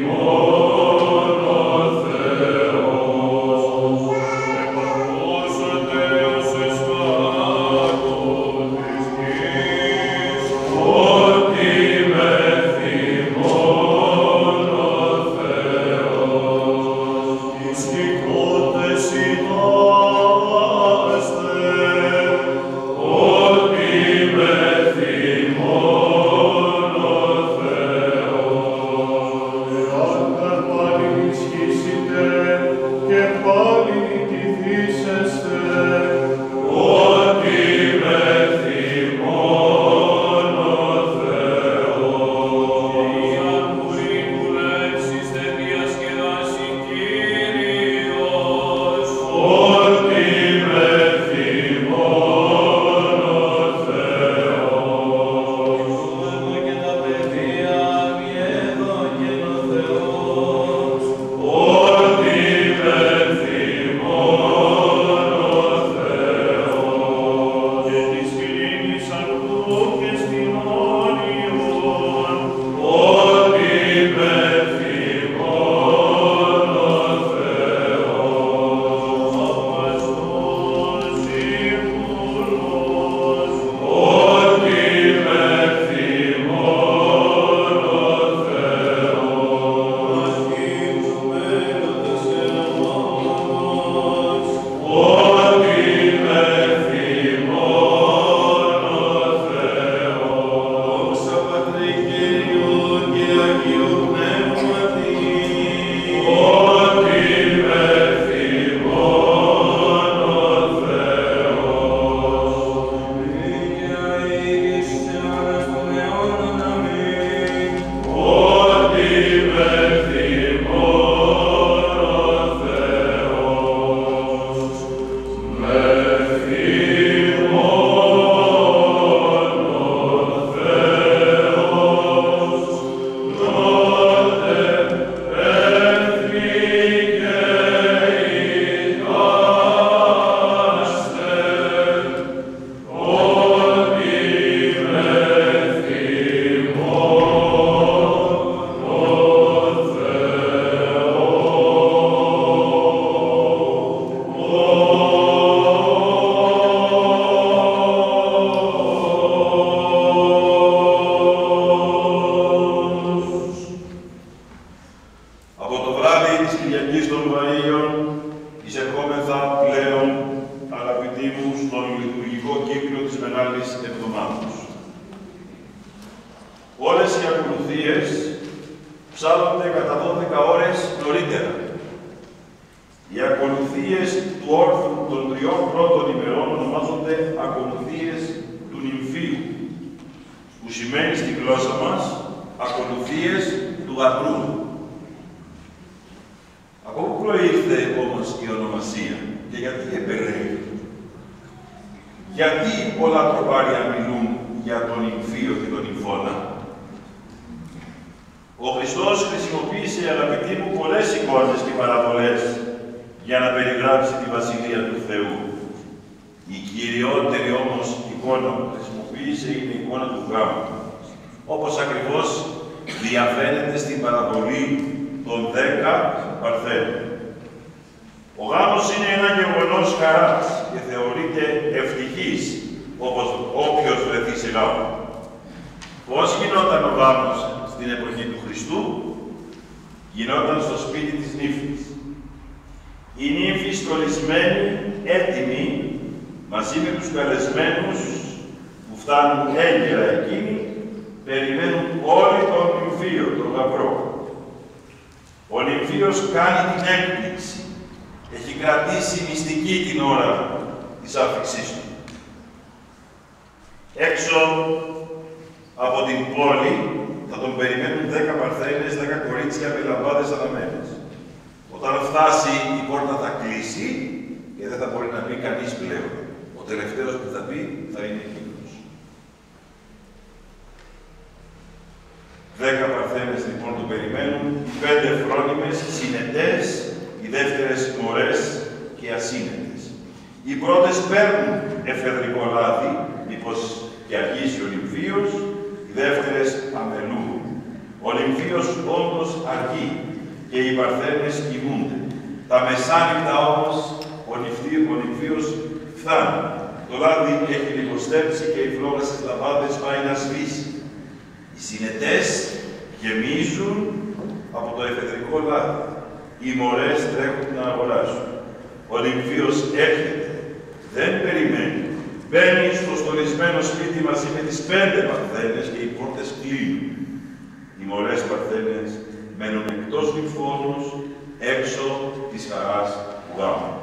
More βράδυ της Κυριακής των Βαΐων εισερχόμεθα πλέον, αγαπητοί μου, στον λειτουργικό κύκλο της Μεγάλης Εβδομάδος. Όλες οι ακολουθίες ψάλλονται κατά 12 ώρες νωρίτερα. Οι ακολουθίες του όρθου των 3 πρώτων ημερών ονομάζονται ακολουθίες του νυμφίου, που σημαίνει στη γλώσσα μας ακολουθίες του γαμπρού. Από πού προήλθε όμως η ονομασία και γιατί επελέγει? Γιατί πολλά τροπάρια μιλούν για τον νυμφίο και τον νυμφώνα? Ο Χριστός χρησιμοποίησε, αγαπητοί μου, πολλές εικόνες και παραβολές για να περιγράψει τη Βασιλεία του Θεού. Η κυριότερη όμως εικόνα που χρησιμοποίησε είναι η εικόνα του γάμου, όπως ακριβώς διαφαίνεται στην παραβολή των 10 παρθένων. Ο γάμος είναι ένα γεγονός χαράς και θεωρείται ευτυχής, όπως όποιος βρεθεί σε γάμο. Πώς γινόταν ο γάμος στην εποχή του Χριστού? Γινόταν στο σπίτι της νύφης. Οι νύφοι στολισμένοι, έτοιμοι, μαζί με τους καλεσμένους που φτάνουν έγκαιρα εκείνοι, περιμένουν όλοι τον νυμφίο, τον γαμπρό. Ο νυμφίος κάνει την έκπληξη. Έχει κρατήσει μυστική την ώρα της άφηξής του. Έξω από την πόλη θα τον περιμένουν 10 παρθένες, 10 κορίτσια με λαμπάδες αναμένες. Όταν φτάσει η πόρτα θα κλείσει και δεν θα μπορεί να μπει κανείς πλέον. Ο τελευταίος που θα μπει θα είναι εκείνος. 10 παρθένες λοιπόν τον περιμένουν, 5 φρόνιμες, συνετές, οι δεύτερες μωρές και ασύνετες. Οι πρώτες παίρνουν εφεδρικό λάδι, μήπως και αργήσει ο νυμφίος, οι δεύτερες αμελούν. Ο νυμφίος όντως αργεί και οι παρθένες κοιμούνται. Τα μεσάνυχτα όμως ο νυμφίος φτάνει. Το λάδι έχει λιγοστέψει και η φλόγα στις λαμπάδες πάει να σβήσει. Οι συνετές γεμίζουν από το εφεδρικό λάδι. Οι μωρές τρέχουν να αγοράσουν. Ο νυμφίος έρχεται, δεν περιμένει. Μπαίνει στο στολισμένο σπίτι μαζί με τις 5 παρθένες και οι πόρτες κλείνουν. Οι μωρές παρθένες μένουν εκτός νυμφώνους, έξω της χαράς του γάμου.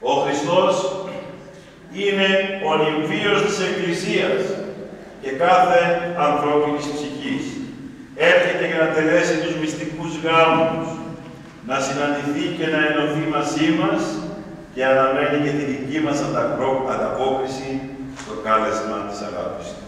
Ο Χριστός είναι ο νυμφίος της Εκκλησίας και κάθε ανθρώπινης ψυχής. Έρχεται για να τελέσει τους μυστικούς γάμους, να συναντηθεί και να ενωθεί μαζί μας και αναμένει και τη δική μας ανταπόκριση στο κάλεσμα της αγάπης του.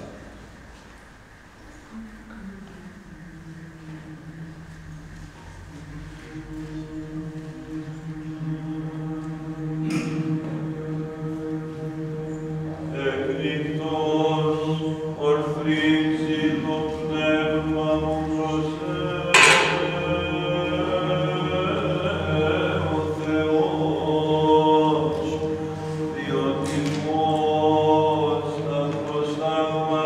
Διότι πώς θα προσταγμα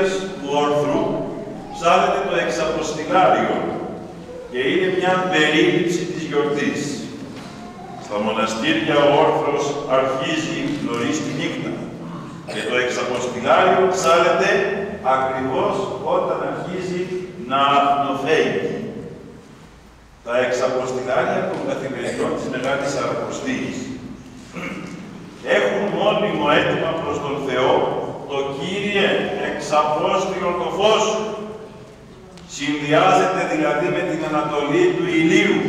Εκκλησίας του Όρθρου ψάλλεται το εξαποστηλάριο και είναι μια περίληψη της γιορτής. Στα μοναστήρια ο Όρθρος αρχίζει νωρίς τη νύχτα και το εξαποστηλάριο ψάλλεται ακριβώς όταν αρχίζει να αφνοφέγει. Τα εξαποστηλάρια των καθημερινών της Μεγάλης Σαρακοστής έχουν μόνιμο αίτημα προς τον Θεό το Κύριε εξαπόστηλον το φως σου. Συνδυάζεται δηλαδή με την ανατολή του ηλίου,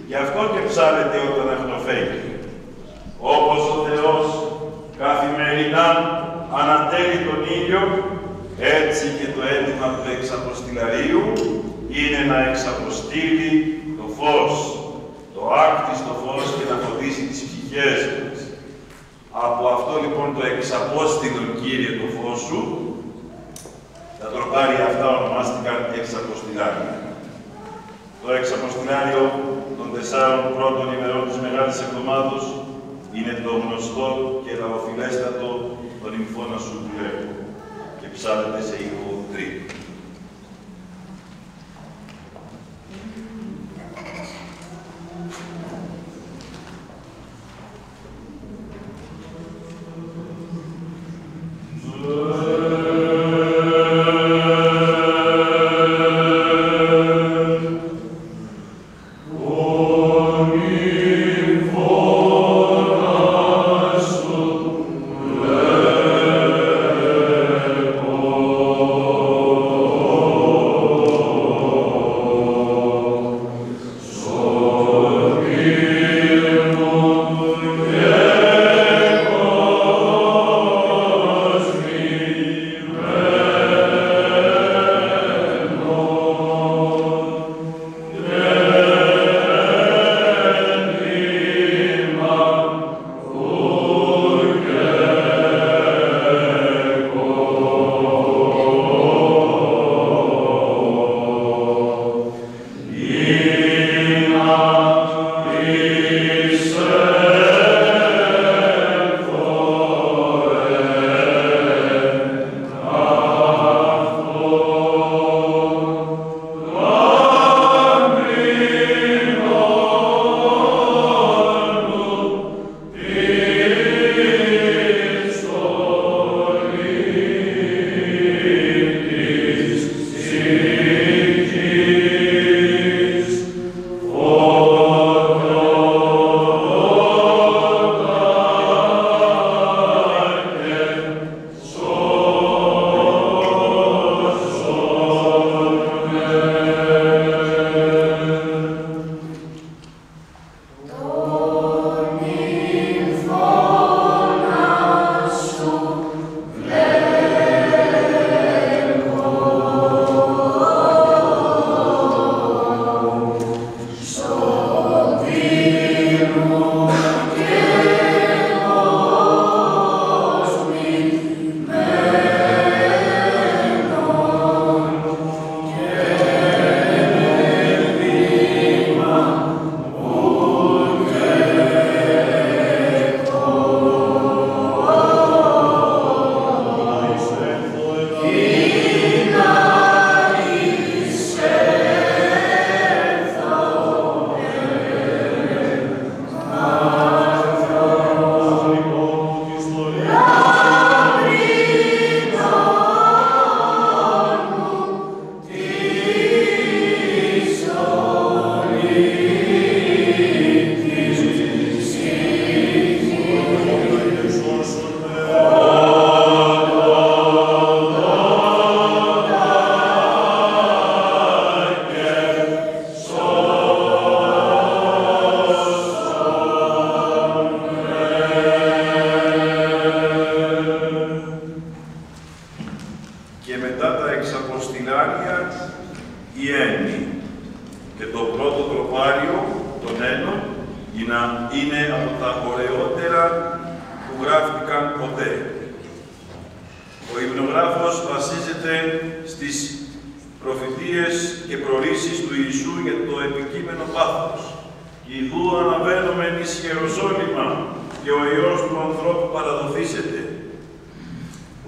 γι' αυτό και ψάλλεται όταν αχνοφέγει. Όπως ο Θεός καθημερινά ανατέλει τον ήλιο, έτσι και το αίτημα του εξαποστηλαρίου είναι να εξαποστείλει το φως, το άκτιστο φως και να φωτίσει τις ψυχές μας. Από αυτό λοιπόν το εξαπόστηλο Κύριε το φως σου, τα τροπάρια αυτά ονομάστηκαν εξαποστηλάρια. Το εξαποστηλάριο των 4 πρώτων ημερών της Μεγάλης Εβδομάδος είναι το γνωστό και λαοφιλέστατο των ημφώνα σου του Λέου και ψάλλεται σε ήχο τρίτο.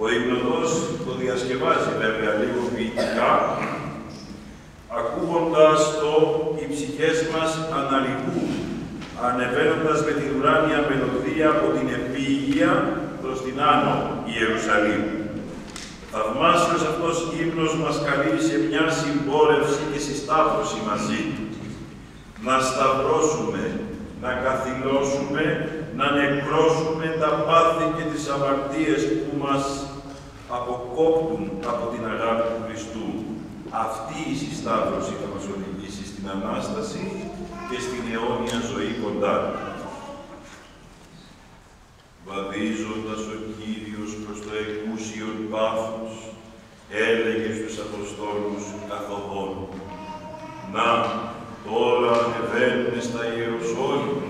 Ο υμνοδός το διασκευάζει βέβαια λίγο ποιητικά, ακούγοντας το «Οι ψυχές μας αναλυγούν», ανεβαίνοντας με την ουράνια μελωδία από την επίγεια προς την άνω Ιερουσαλήμ. Θαυμάσιος αυτός ύμνος μας καλεί σε μια συμπόρευση και συσταύρωση μαζί του. Να σταυρώσουμε, να καθυλώσουμε, να νεκρώσουμε τα πάθη και τις αμαρτίες που μας αποκόπτουν από την αγάπη του Χριστού. Αυτή η συσταύρωση θα μας οδηγήσει στην Ανάσταση και στην αιώνια ζωή κοντά του. Βαδίζοντας ο Κύριος προς το εκούσιον πάθος, έλεγε στους Αποστόλους καθοδόν: «Να, τώρα ανεβαίνουμε στα Ιεροσόλυμα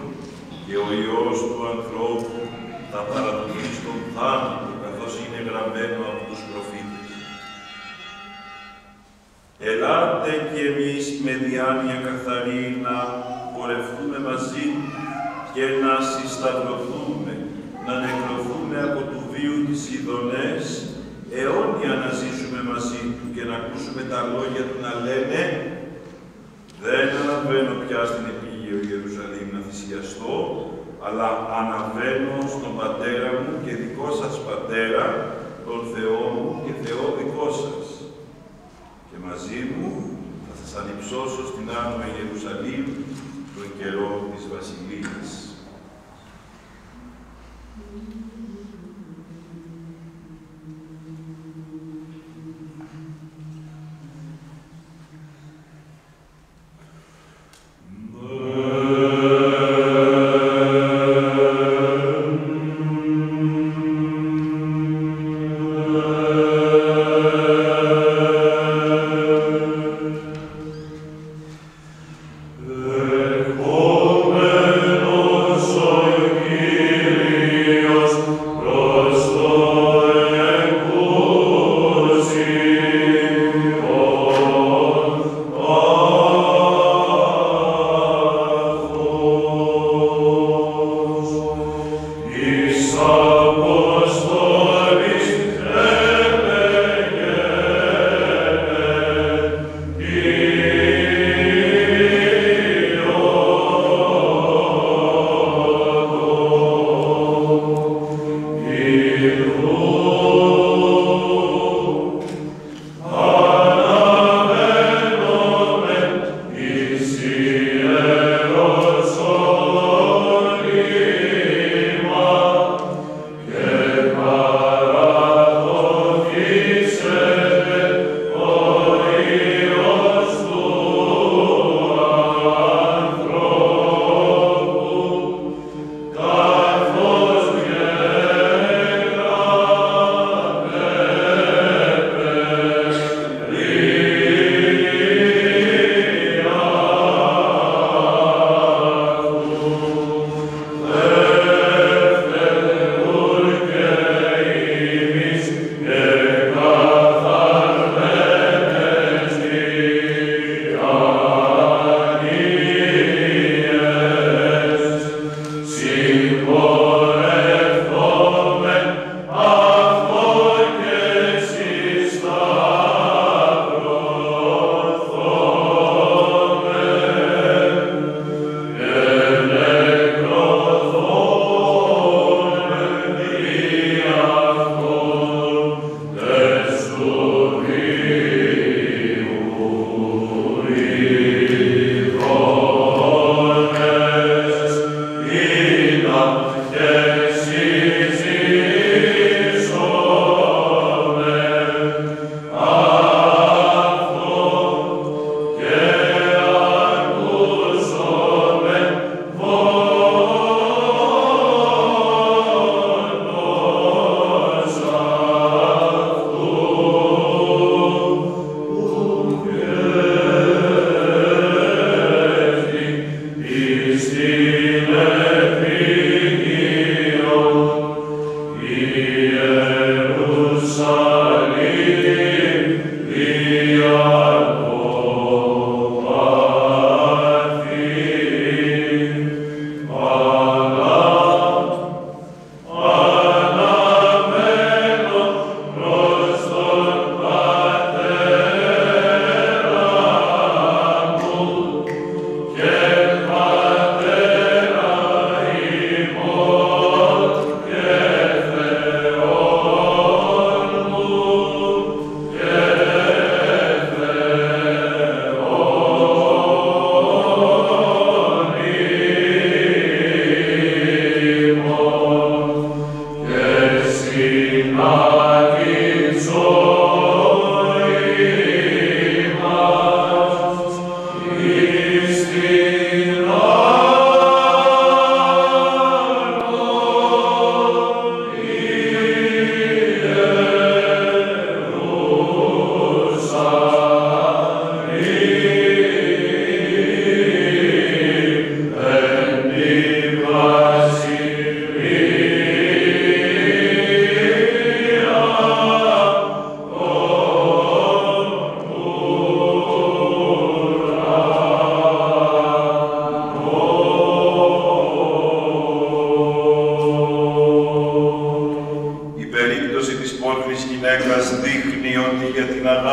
και ο Υιός του ανθρώπου θα παραδοθεί στον θάνατο, καθώς είναι γραμμένο από τους προφήτες. Ελάτε κι εμείς με διάνοια καθαρή να πορευτούμε μαζί και να συσταυρωθούμε, να νεκρωθούμε από του βίου τις ειδονές, αιώνια να ζήσουμε μαζί του και να ακούσουμε τα λόγια του να λένε: δεν αναβαίνω πια στην επίγειο Ιερουσαλήμ να θυσιαστώ, αλλά αναβαίνω στον Πατέρα μου και δικό σας Πατέρα, τον Θεό μου και Θεό δικό σας. Και μαζί μου θα σας ανυψώσω στην άνω Ιερουσαλήμ τον καιρό της Βασιλείας».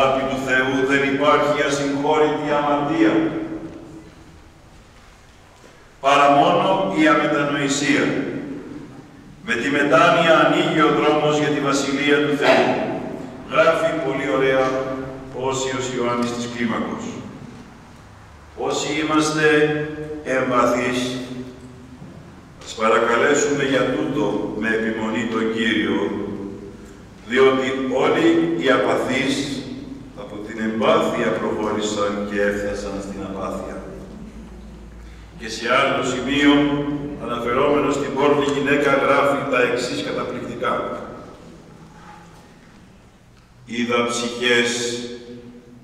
αγάπη του Θεού δεν υπάρχει ασυγχώρητη αμαρτία, παρά μόνο η αμετανοησία. Με τη μετάνοια ανοίγει ο δρόμος για τη Βασιλεία του Θεού. Γράφει πολύ ωραία ο Όσιος Ιωάννης της Κλίμακος. Όσοι είμαστε εμπαθείς, ας παρακαλέσουμε για τούτο με επιμονή τον Κύριο, διότι όλοι οι απαθείς από την εμπάθεια προχώρησαν και έφτασαν στην απάθεια. Και σε άλλο σημείο, αναφερόμενο στην πόρνη γυναίκα, γράφει τα εξής καταπληκτικά. Είδα ψυχές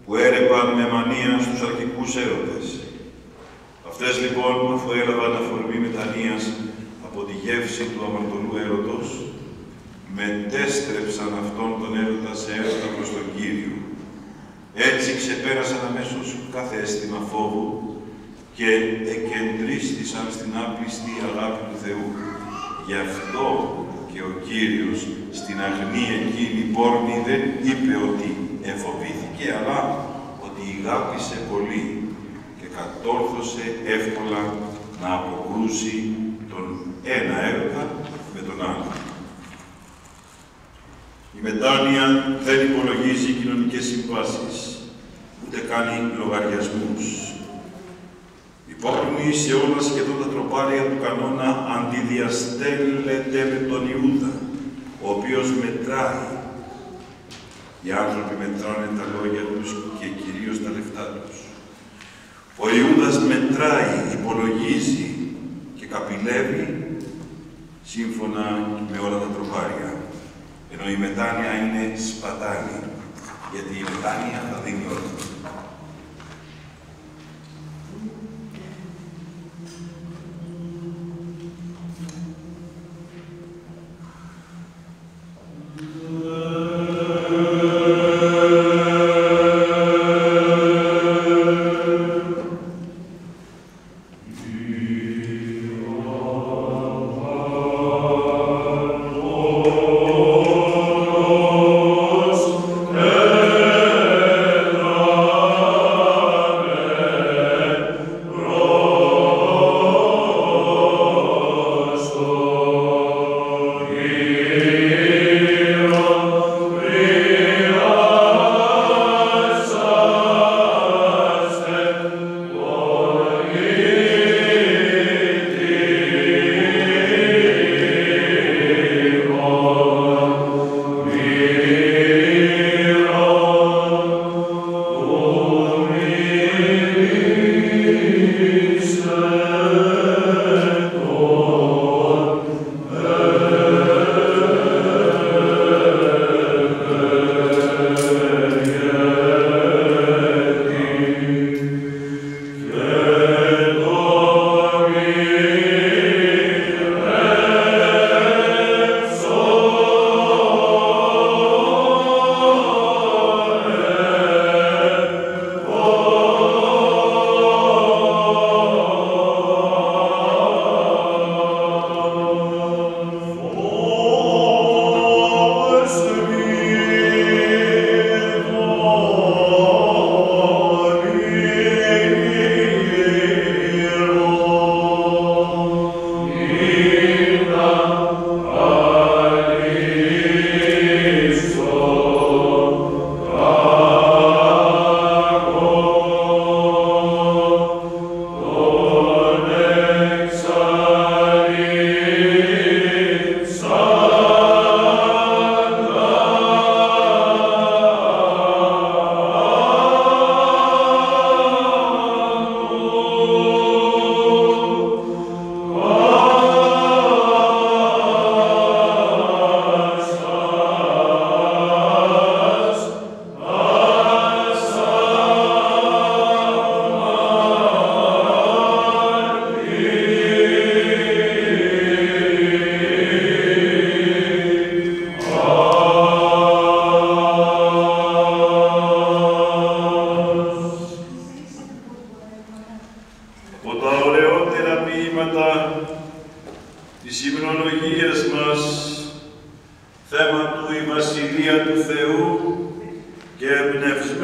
που έρεπαν με μανία στους αρχικούς έρωτες. Αυτές λοιπόν, αφού έλαβαν αφορμή μετανοίας από τη γεύση του αμαρτωλού έρωτος, μετέστρεψαν αυτόν τον έρωτα σε έρωτα προς τον Κύριο. Έτσι ξεπέρασαν αμέσως κάθε αίσθημα φόβου και εκεντρίστησαν στην άπλιστη αγάπη του Θεού. Γι' αυτό και ο Κύριος στην αγνή εκείνη πόρνη δεν είπε ότι εφοβήθηκε, αλλά ότι ηγάπησε πολύ και κατόρθωσε εύκολα να αποκρούσει τον ένα έρωτα με τον άλλο. Η μετάνοια δεν υπολογίζει κοινωνικές συμβάσεις, ούτε κάνει λογαριασμούς. Η πόρνη σε όλα σχεδόν τα τροπάρια του κανόνα αντιδιαστέλλεται με τον Ιούδα, ο οποίος μετράει. Οι άνθρωποι μετράνε τα λόγια τους και κυρίως τα λεφτά τους. Ο Ιούδας μετράει, υπολογίζει και καπηλεύει σύμφωνα με όλα τα τροπάρια. Ενώ η μετάνοια είναι σπατάλη, γιατί η μετάνοια θα δίνει όλα. Oh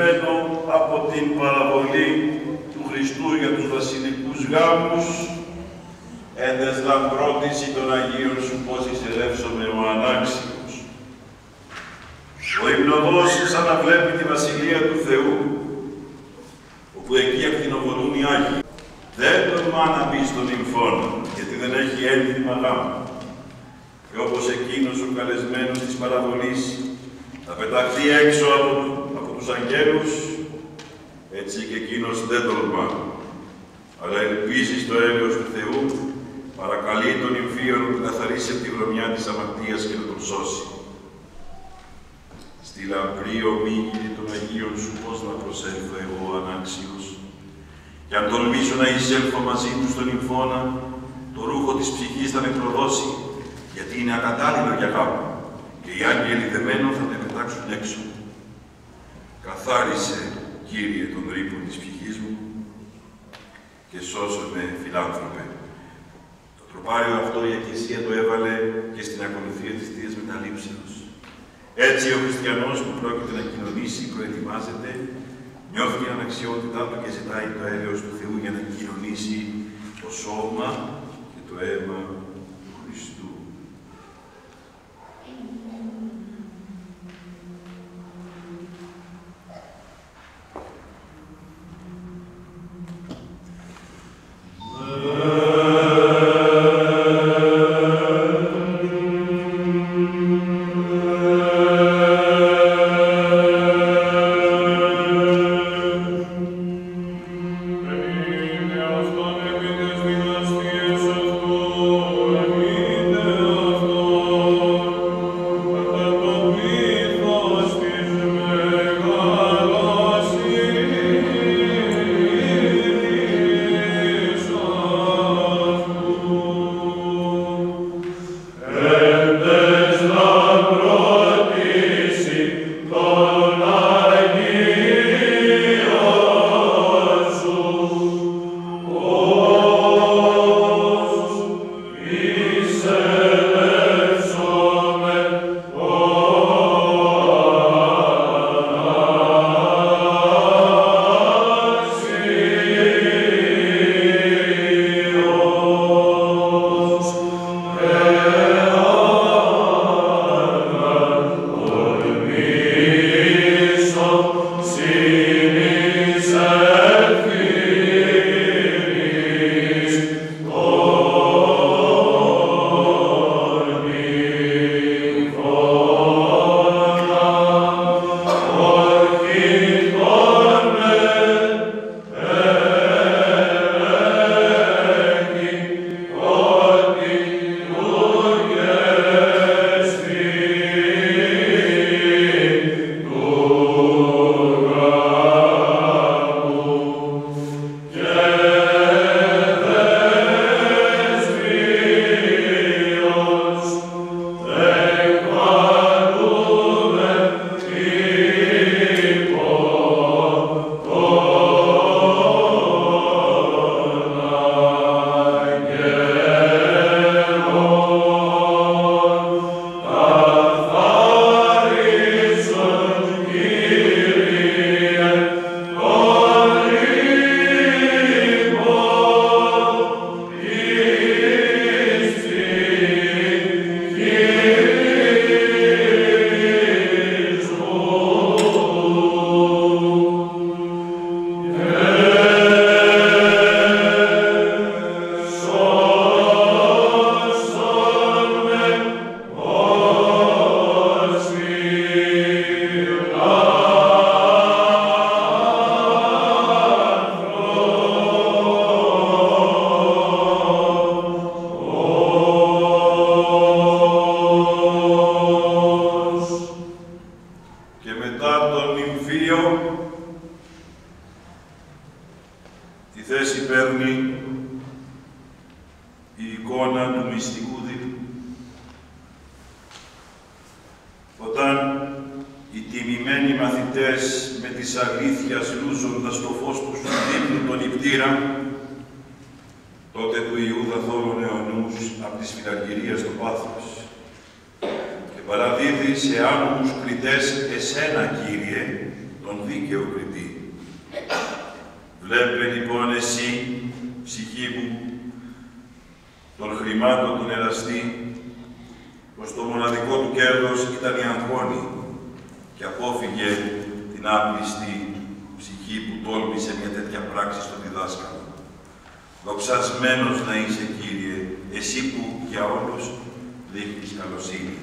περισμένο από την παραβολή του Χριστού για τους βασιλικούς γάμους, έντες λαμπρότηση των Αγίων σου πώς εισελεύσομαι ο ανάξιος. Ο υμνοδός σαν να βλέπει τη Βασιλεία του Θεού, όπου εκεί ακτινοβολούν οι Άγιοι. Δεν τολμά να μπει στον νυμφώνα, γιατί δεν έχει ένθιμα γάμου. Και όπως εκείνος ο καλεσμένος της παραβολής θα πεταχθεί έξω από τους αγγέλους, έτσι και εκείνος δεν τολμά, αλλά ελπίζει στο έλεος του Θεού, παρακαλεί τον νυμφίο να τον καθαρίσει από τη βρωμιά της αμαρτίας και να τον σώσει. Στη λαμπρή ομίγυρη των Αγίων σου πώς να προσέλθω εγώ ανάξιος, και αν τολμήσω να εισέλθω μαζί του στον νυμφώνα, το ρούχο της ψυχής θα με προδώσει, γιατί είναι ακατάλληλο για γάμο, και οι άγγελοι δεμένο θα με πετάξουν έξω. Καθάρισε, Κύριε, τον ρήπο της ψυχής μου και σώσω με, φιλάνθρωπε. Το τροπάριο αυτό η Εκκλησία το έβαλε και στην ακολουθία της Θείας Μεταλήψεως. Έτσι ο χριστιανός που πρόκειται να κοινωνήσει προετοιμάζεται, νιώθει την αναξιότητά του και ζητάει το έλεος του Θεού για να κοινωνήσει το σώμα και το αίμα του Χριστού. τον δίκαιο κριτή. Βλέπε λοιπόν εσύ, ψυχή μου, των χρημάτων τον εραστή, πως το μοναδικό του κέρδος ήταν η αγχώνη και απόφυγε την άπλιστη ψυχή που τόλμησε μια τέτοια πράξη στο διδάσκαλο. Δοξασμένος να είσαι, Κύριε, εσύ που για όλους δείχνεις καλοσύνη.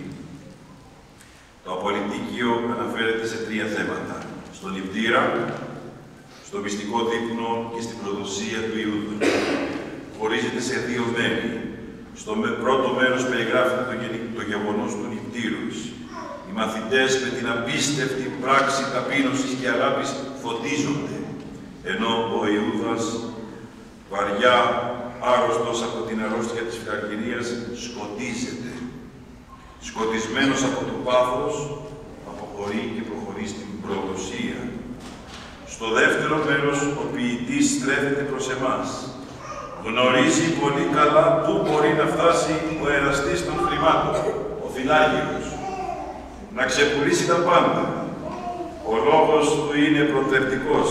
Το απολυτίκιο αναφέρεται σε 3 θέματα. Στον νηπτήρα, στο μυστικό δείπνο και στην προδοσία του Ιούδα. Χωρίζεται σε 2 μέρη. Στο πρώτο μέρος περιγράφεται το γεγονός του νηπτήρους. Οι μαθητές με την απίστευτη πράξη ταπείνωσης και αγάπης φωτίζονται, ενώ ο Ιούδας, βαριά άρρωστος από την αρρώστια της φιλαργυρίας, σκοτίζεται. Σκοτισμένος από το πάθος, αποχωρεί και προχωρεί στην προδοσία. Στο δεύτερο μέρος, ο ποιητής στρέφεται προς εμάς. Γνωρίζει πολύ καλά πού μπορεί να φτάσει ο εραστής των χρημάτων, ο φιλάγυρος. Να ξεπουλήσει τα πάντα. Ο λόγος του είναι προτρεπτικός.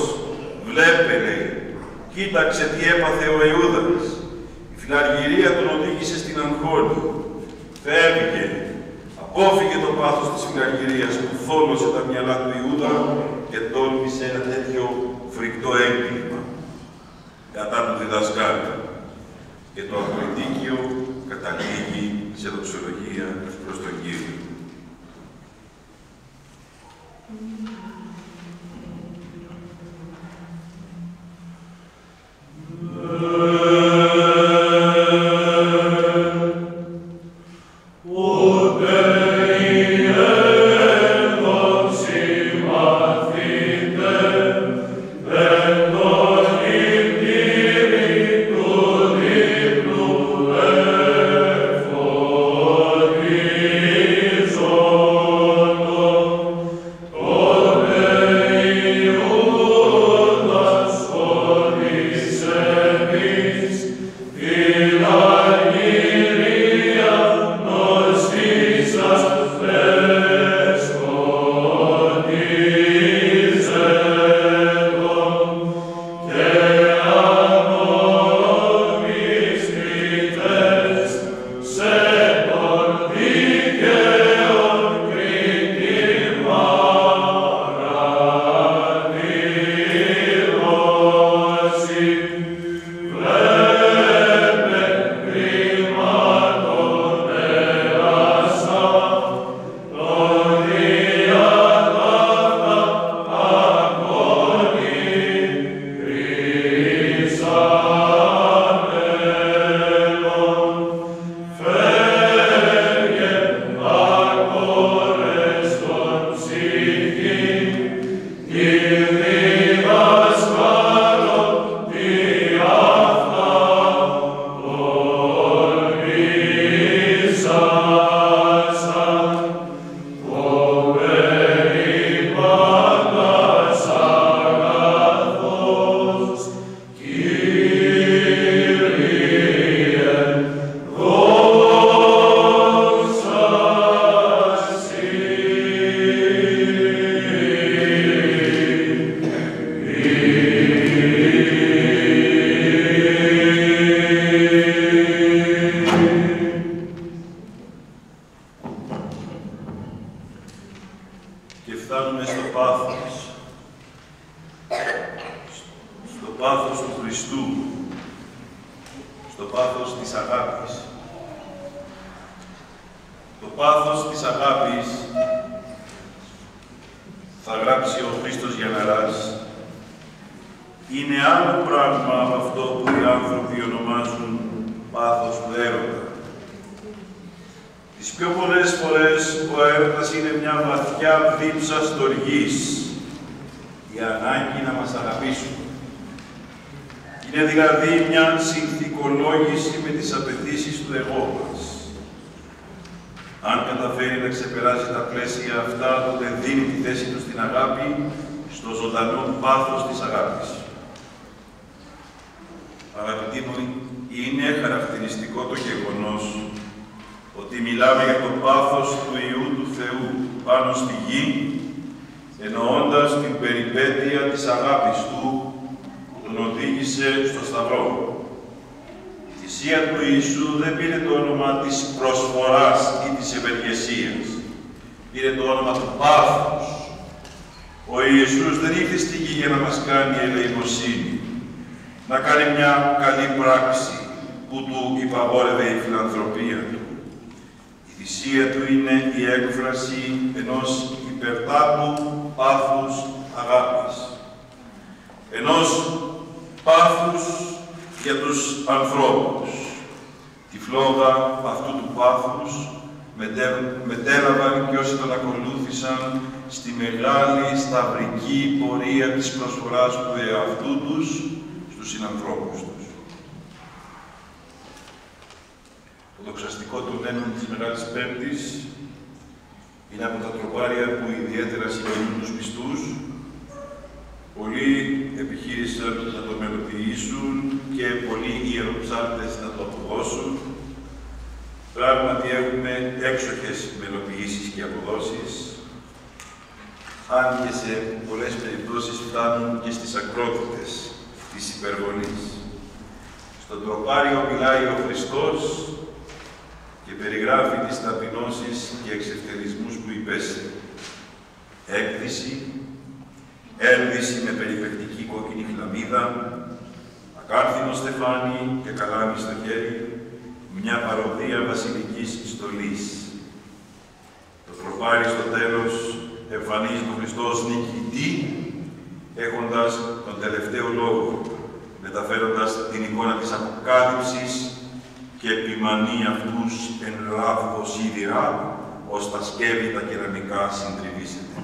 Βλέπε, λέει, κοίταξε τι έπαθε ο Ιούδας. Η φιλαργυρία τον οδήγησε στην αγχώνη. Φεύγε. Απόφυγε το πάθος της φιλαργυρίας που θόλωσε τα μυαλά του Ιούδα και τόλμησε ένα τέτοιο φρικτό έγκλημα κατά του διδασκάλου. Και το απολυτίκιο καταλήγει σε δοξολογία προς τον Κύριο. εννοώντας την περιπέτεια της αγάπης του που τον οδήγησε στο Σταυρό. Η θυσία του Ιησού δεν πήρε το όνομα της προσφοράς ή της ευεργεσίας. Πήρε το όνομα του πάθους. Ο Ιησούς δεν ήρθε στη γη για να μας κάνει ελεημοσύνη, να κάνει μια καλή πράξη που του υπαγόρευε η φιλανθρωπία του. Η θυσία του είναι η έκφραση ενός υπερτάτου πάθους αγάπης. Ενός πάθους για τους ανθρώπους. Τη φλόγα αυτού του πάθους μετέλαβαν και όσοι τον ακολούθησαν στη μεγάλη σταυρική πορεία της προσφοράς του εαυτού τους στους συνανθρώπους τους. Το δοξαστικό των ένων της Μεγάλης Πέμπτης είναι από τα τροπάρια που ιδιαίτερα συγκινούν τους πιστούς. Πολλοί επιχείρησαν να το μελοποιήσουν και πολλοί ιεροψάρτες να το αποδώσουν. Πράγματι έχουμε έξοχες μελοποιήσεις και αποδόσεις, αν και σε πολλές περιπτώσεις φτάνουν και στις ακρότητες της υπερβολής. Στον τροπάριο μιλάει ο Χριστός και περιγράφει τις ταπεινώσεις και εξευτελισμούς που υπέστη. Έκδυση, έλδυση με περιπεκτική κόκκινη χλαμίδα, ακάρθινο στεφάνι και καλάμι στο χέρι, μια παροδία βασιλικής στολής. Το τροπάρι στο τέλος εμφανίζει τον Χριστό ως νικητή, έχοντας τον τελευταίο λόγο, μεταφέροντας την εικόνα της αποκάλυψης και επιμανεί αυτούς εν ράβδο σίδηρα, ως τα σκεύη τα κεραμικά συντριβήσεται.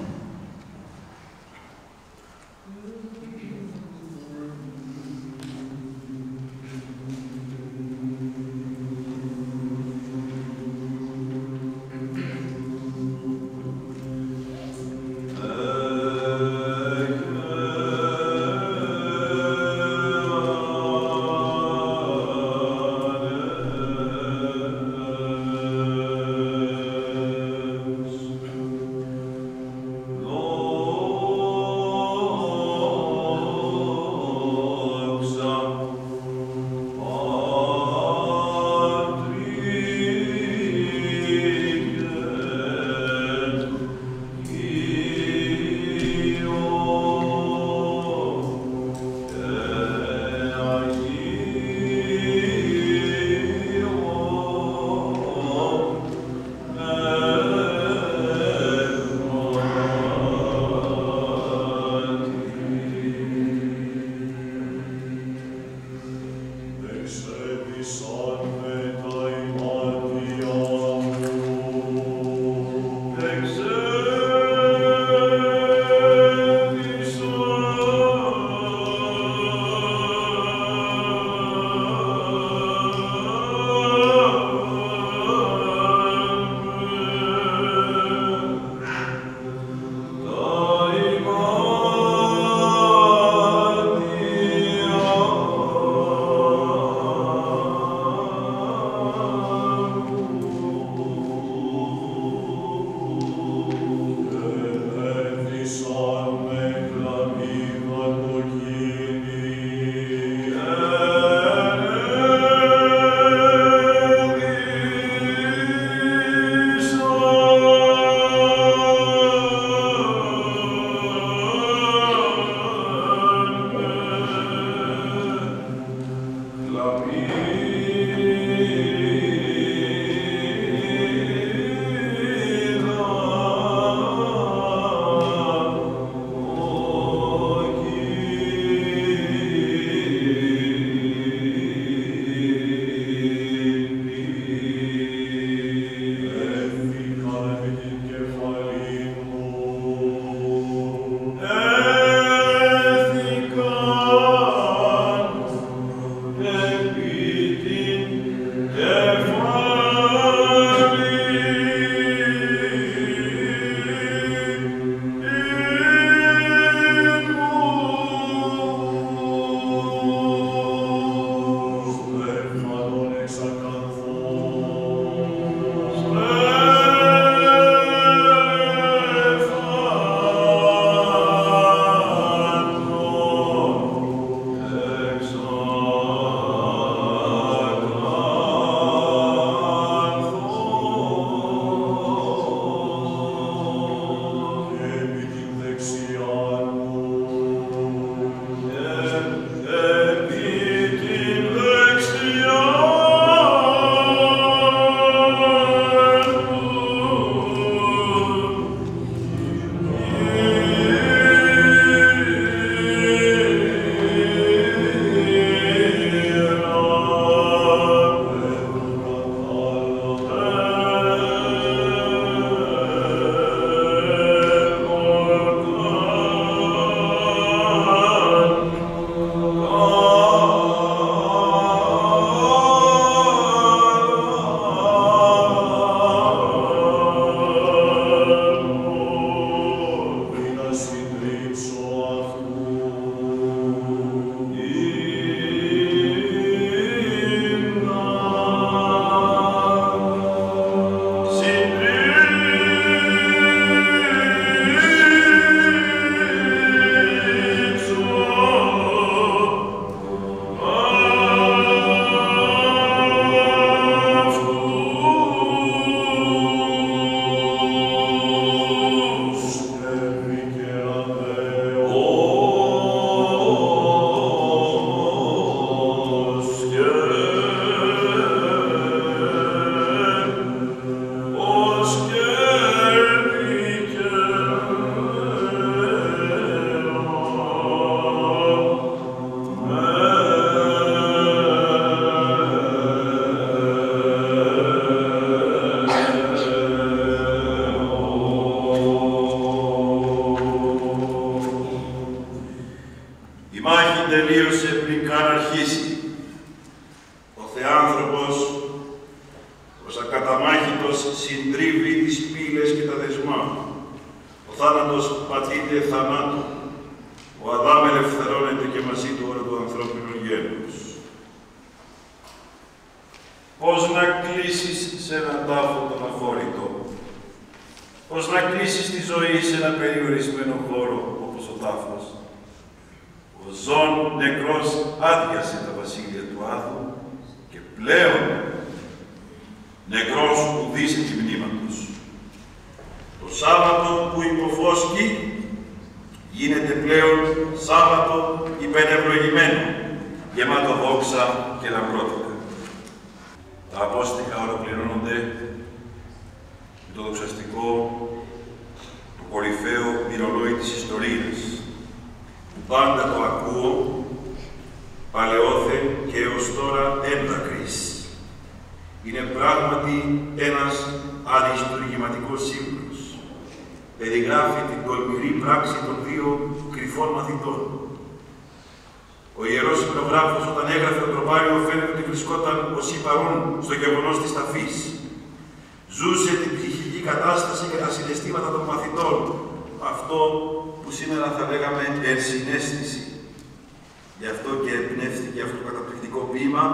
Η μάχη τελείωσε πριν καν αρχίσει. Ο Θεάνθρωπος, ως ακαταμάχητος, συντρίβει τις πύλες και τα δεσμά. Ο θάνατος πατείται θανάτου. Ο Αδάμ ελευθερώνεται και μαζί του όλο του ανθρώπινου γένους. Πώς να κλείσεις σε έναν τάφο τον αχώρητο. Πώς να κλείσεις τη ζωή σε ένα περιορισμένο χώρο όπως ο τάφος. Ο ζών νεκρός άδειασε τα βασίλεια του άδου και πλέον νεκρός ουδήσε τη μνήμα τους. Το Σάββατο που υποφώσκει γίνεται πλέον Σάββατο υπερευλογημένο, γεμάτο δόξα και λαμπρότητα. Τα απόστιχα ολοκληρώνονται με το δοξαστικό του κορυφαίου μυρολόι της ιστορίας, που πάντα το ακούω, παλαιόθεν και έως τώρα έντακρης. Είναι πράγματι ένας αριστουργηματικός σύμβολος. Περιγράφει την τολμηρή πράξη των δύο κρυφών μαθητών. Ο ιερός υπνογράφος, όταν έγραφε το τροπάριο, φαίνεται ότι βρισκόταν ως παρόν στο γεγονός της ταφής. Ζούσε την ψυχική κατάσταση και τα συναισθήματα των μαθητών. Αυτό που σήμερα θα λέγαμε ενσυναίσθηση. Γι' αυτό και εμπνεύστηκε αυτό το καταπληκτικό ποίημα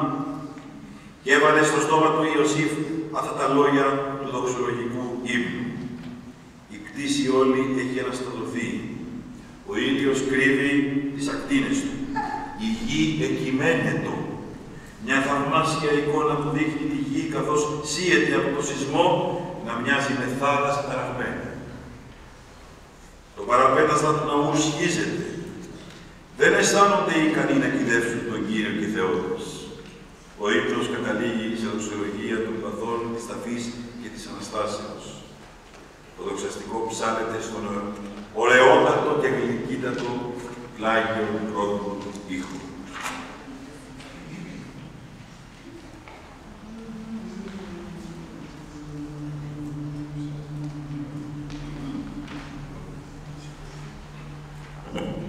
και έβαλε στο στόμα του Ιωσήφ αυτά τα λόγια του δοξολογικού ύμνου. Η κτήση όλη έχει αναστατωθεί. Ο ήλιος κρύβει τις ακτίνες του. Η γη εκειμένετο. Μια θαυμάσια εικόνα που δείχνει τη γη καθώς σύεται από το σεισμό να μοιάζει με θάλασσα ταραγμένη. Το παραπέτασμα του ναού σχίζεται. Δεν αισθάνονται ικανοί να κυδεύσουν τον Κύριο και Θεό τους. Ο ύμνος καταλήγει σε δοξολογία των παθών της ταφής και της Αναστάσεως. Το δοξαστικό ψάλεται στον ωραιότατο και γλυκύτατο πλάγιο πρώτου ήχου. Yeah.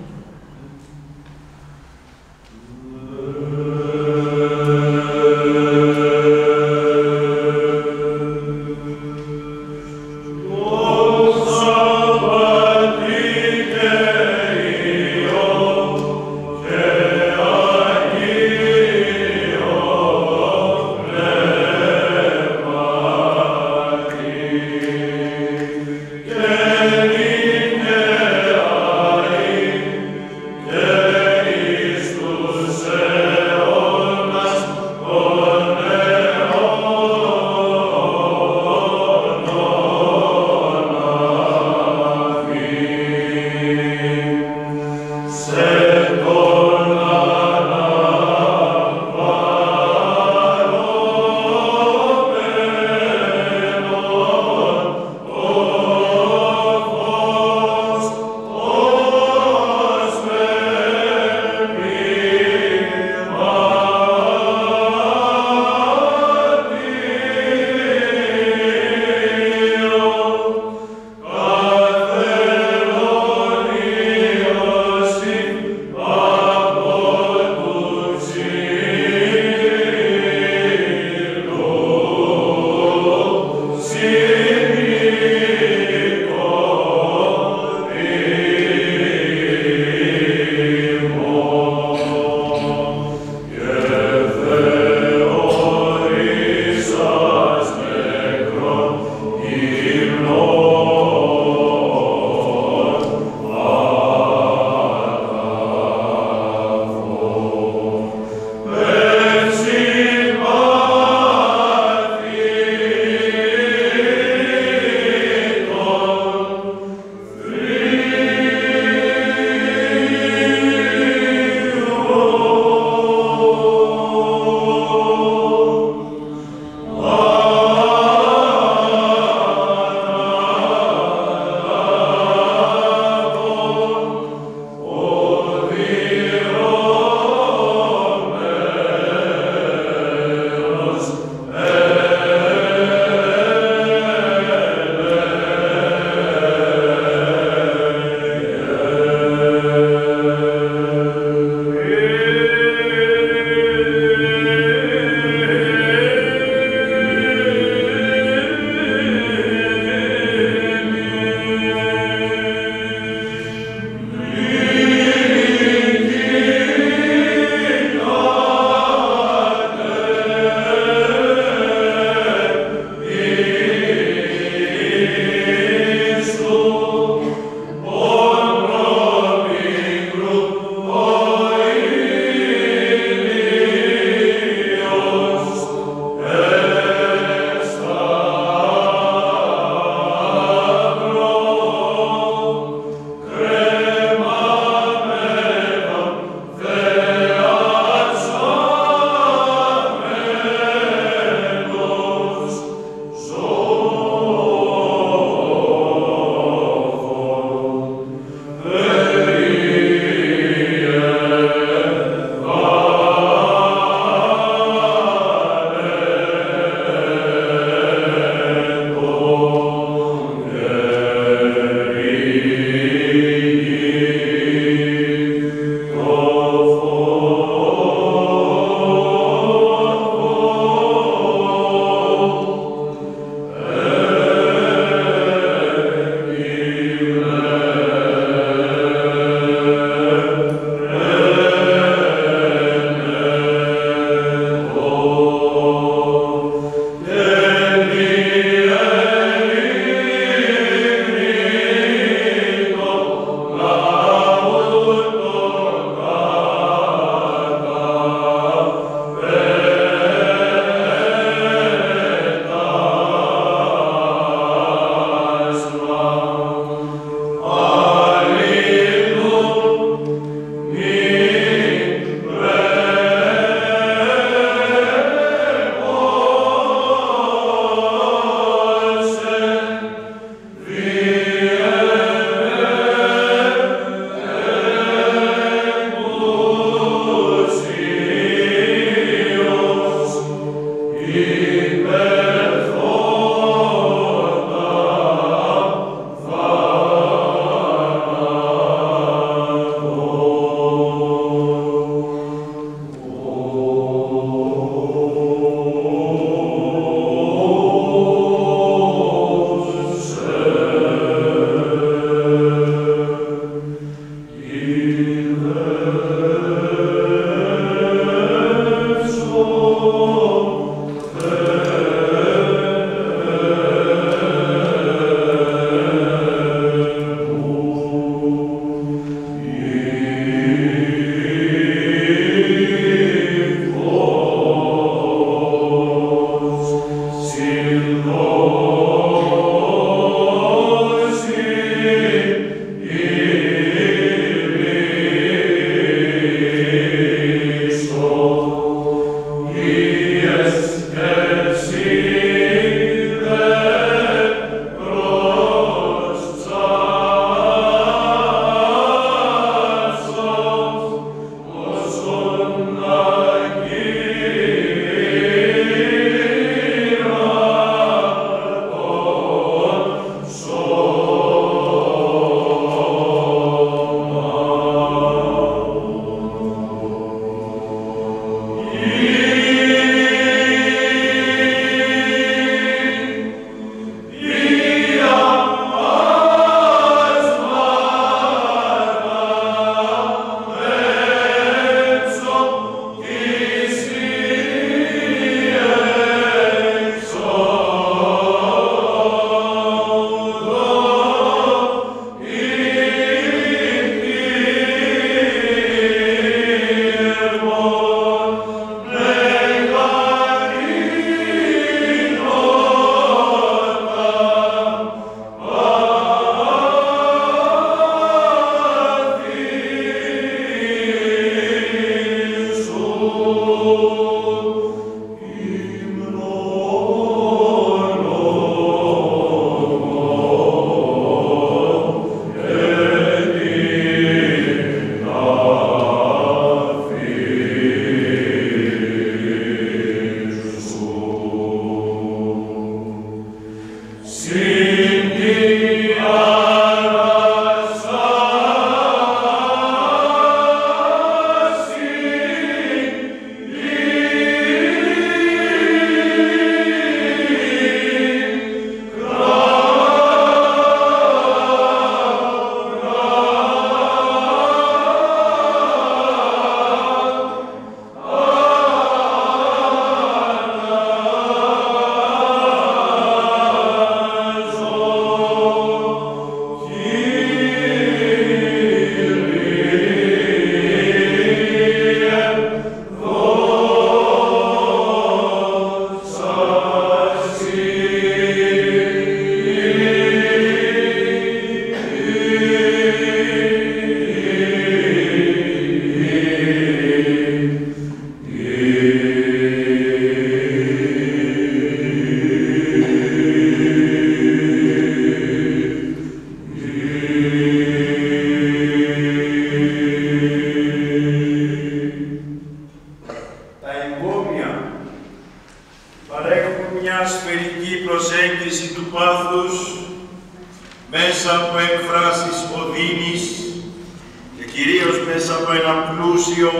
μέσα από ένα πλούσιο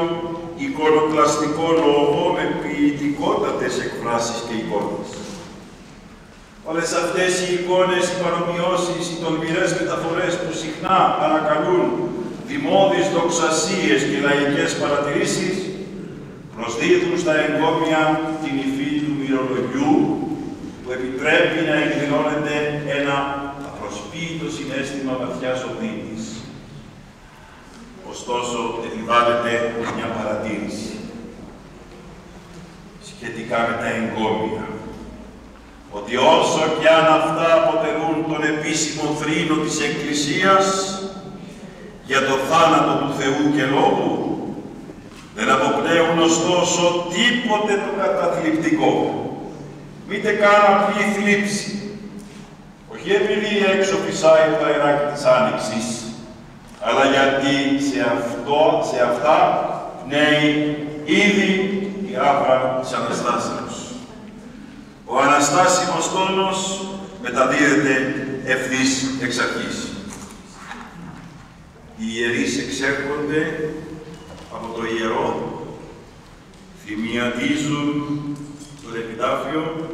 εικονοκλαστικό λόγο με ποιητικότατες εκφράσεις και εικόνες. Όλες αυτές οι εικόνες, οι παρομοιώσεις, οι τολμηρές μεταφορές που συχνά ανακαλούν δημώδεις δοξασίες και λαϊκές παρατηρήσεις, προσδίδουν στα εγκόμια την υφή του μυρολογιού που επιτρέπει να εκδηλώνεται ένα απροσποίητο συναίσθημα βαθιάς οδύνης. Ωστόσο, επιβάλλεται μια παρατήρηση σχετικά με τα εγκόμια, ότι όσο κι αν αυτά αποτελούν τον επίσημο θρήνο της Εκκλησίας για το θάνατο του Θεού και Λόγου, δεν αποπνέουν ωστόσο τίποτε το καταθλιπτικό, μήτε καν απλή θλίψη, όχι επειδή έξω φυσάει το αεράκι της Άνοιξης, αλλά γιατί σε αυτά πνέει ήδη η άβρα της Αναστάσεως. Ο αναστάσιμος τόνος μεταδίδεται ευθύς εξ αρχής. Οι ιερείς εξέρχονται από το ιερό, θυμιατίζουν τον επιτάφιο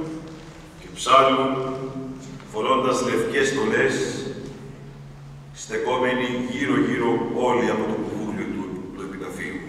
και ψάλλουν φορώντας λευκές στολές, στεκόμενοι γύρω-γύρω όλοι από το κουβούλιο του επιταφείου.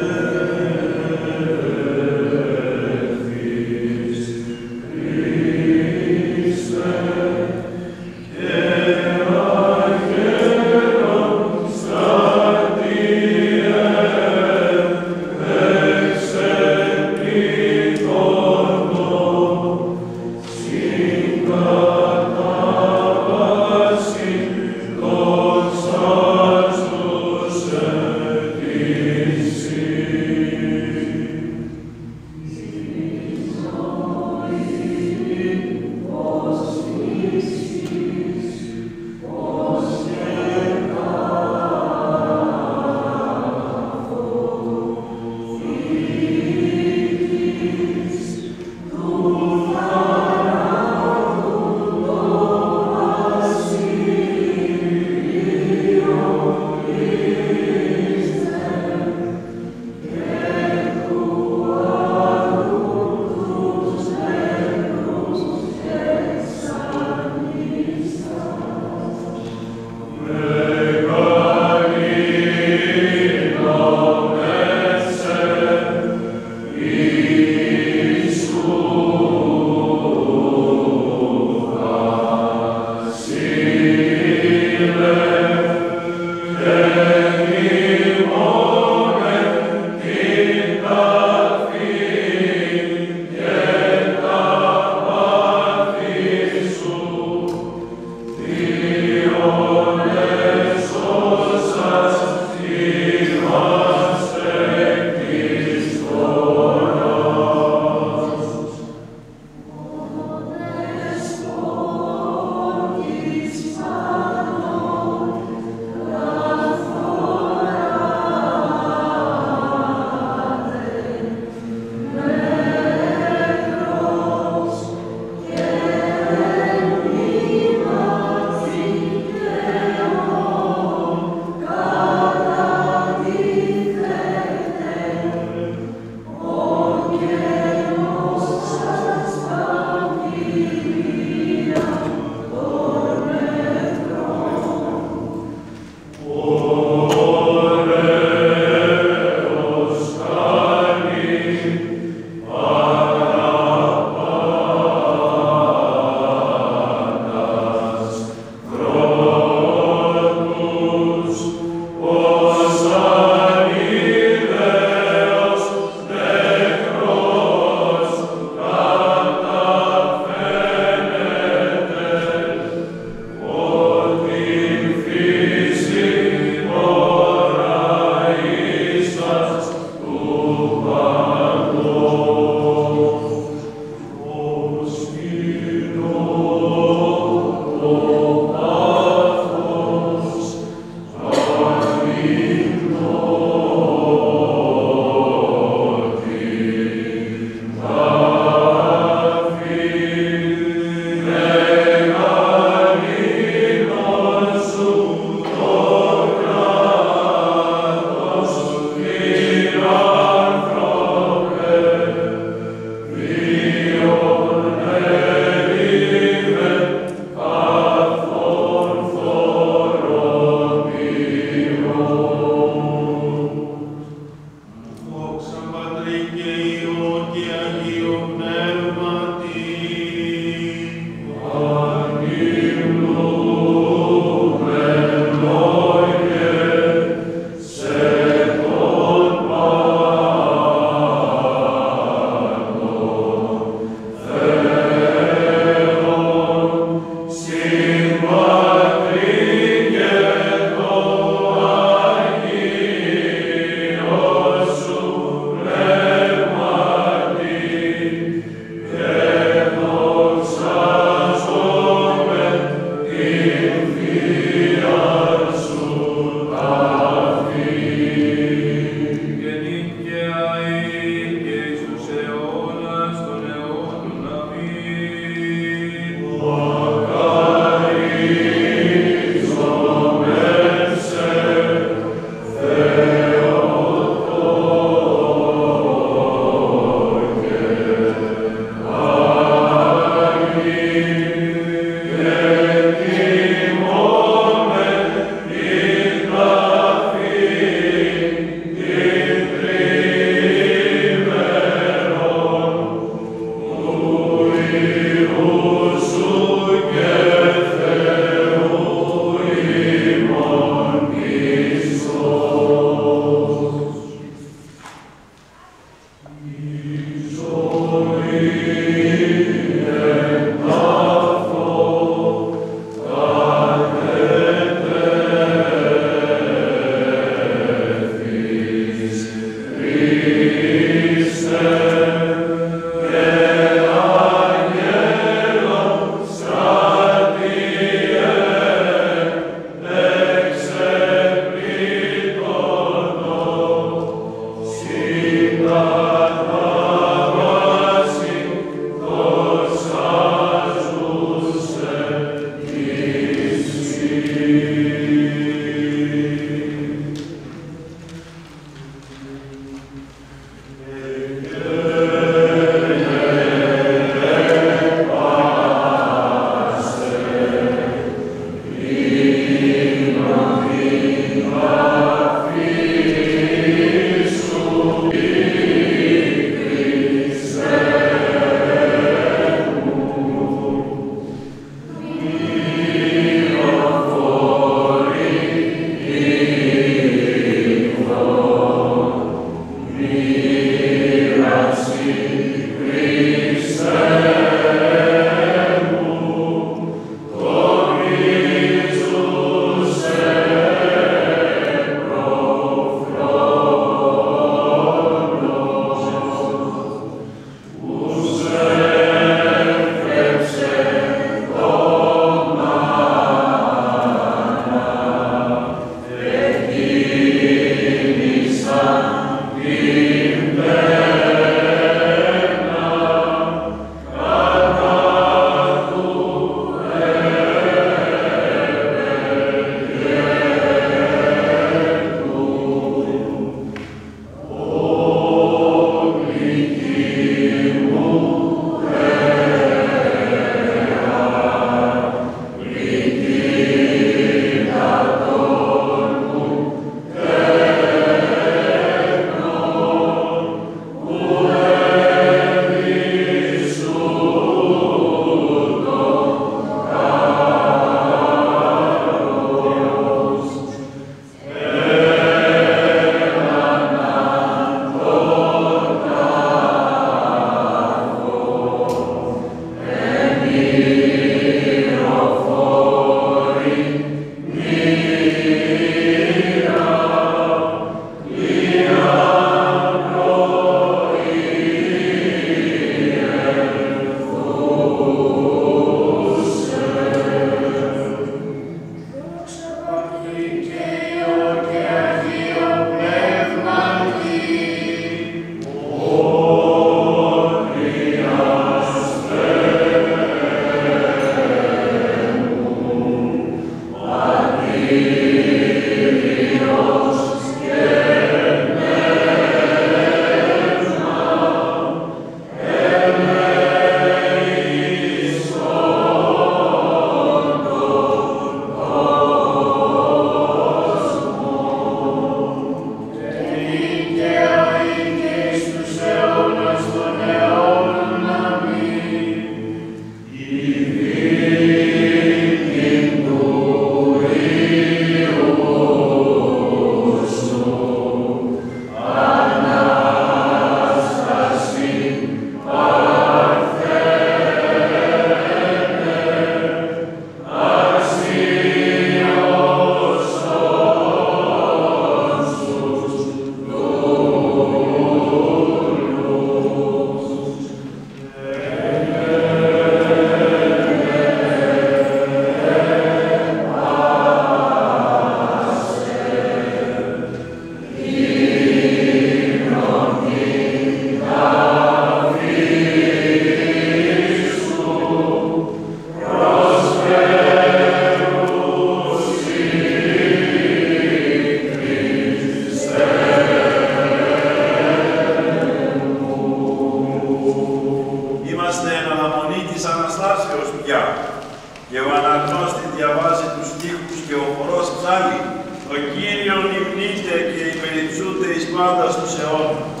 πάντας τους αιώνας.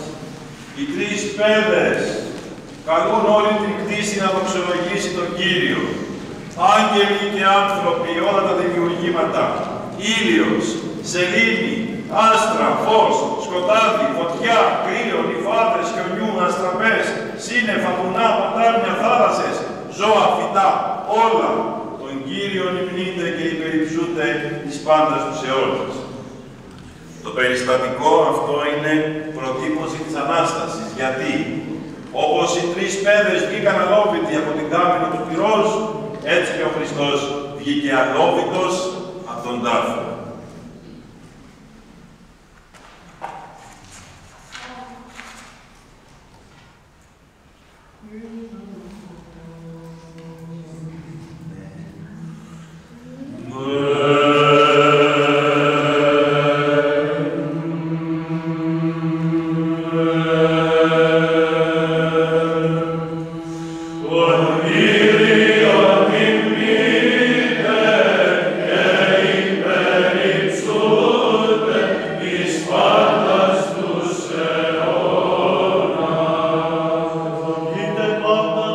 Οι τρεις πέδες καλούν όλη την κτήση να δοξολογήσει τον Κύριο. Άγγελοι και άνθρωποι, όλα τα δημιουργήματα, ήλιος, σελήνη, άστρα, φως, σκοτάδι, φωτιά, κρύο, νυφάδες, χιονιού, αστραπές, σύννεφα, βουνά, ποτάμια, θάλασσες, ζώα, φυτά, όλα τον Κύριον υμνείται και υπερυψούνται εις πάντας τους αιώνας. Το περιστατικό αυτό είναι προτύπωση της Ανάστασης. Γιατί, όπως οι τρεις πέδες βγήκαν αλόβητοι από την κάμινο του πυρός, έτσι και ο Χριστός βγήκε αλόβητος από τον τάφο. Πάντα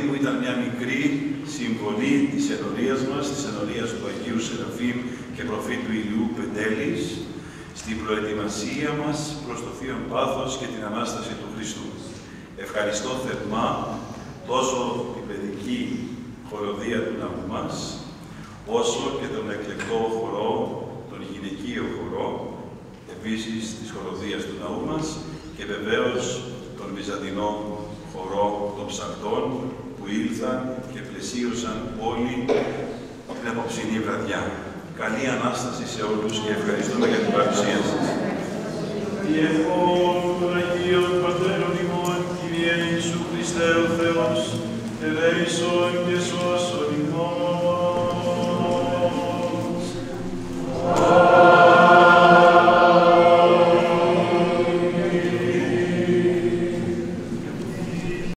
που ήταν μια μικρή συμβολή της ενορίας μας, της ενορίας του Αγίου Σεραφείμ και προφήτου Ηλιού Πεντέλης, στην προετοιμασία μας προς το Θείο Πάθος και την Ανάσταση του Χριστού. Ευχαριστώ θερμά τόσο την παιδική χοροδία του ναού μας, όσο και τον εκλεκτό χορό, τον γυναικείο χορό, επίσης της χοροδίας του ναού μας, και βεβαίως τον βυζαντινό χορό των ψαλτών που ήλθαν και πλαισίωσαν όλη την απόψινή βραδιά. Καλή Ανάσταση σε όλους και ευχαριστούμε για την παρουσία σας. Διευχών των Αγίων Πατέρων ημών, Κύριε Ιησού Χριστέ ο Θεός, ελέησον και σώσον.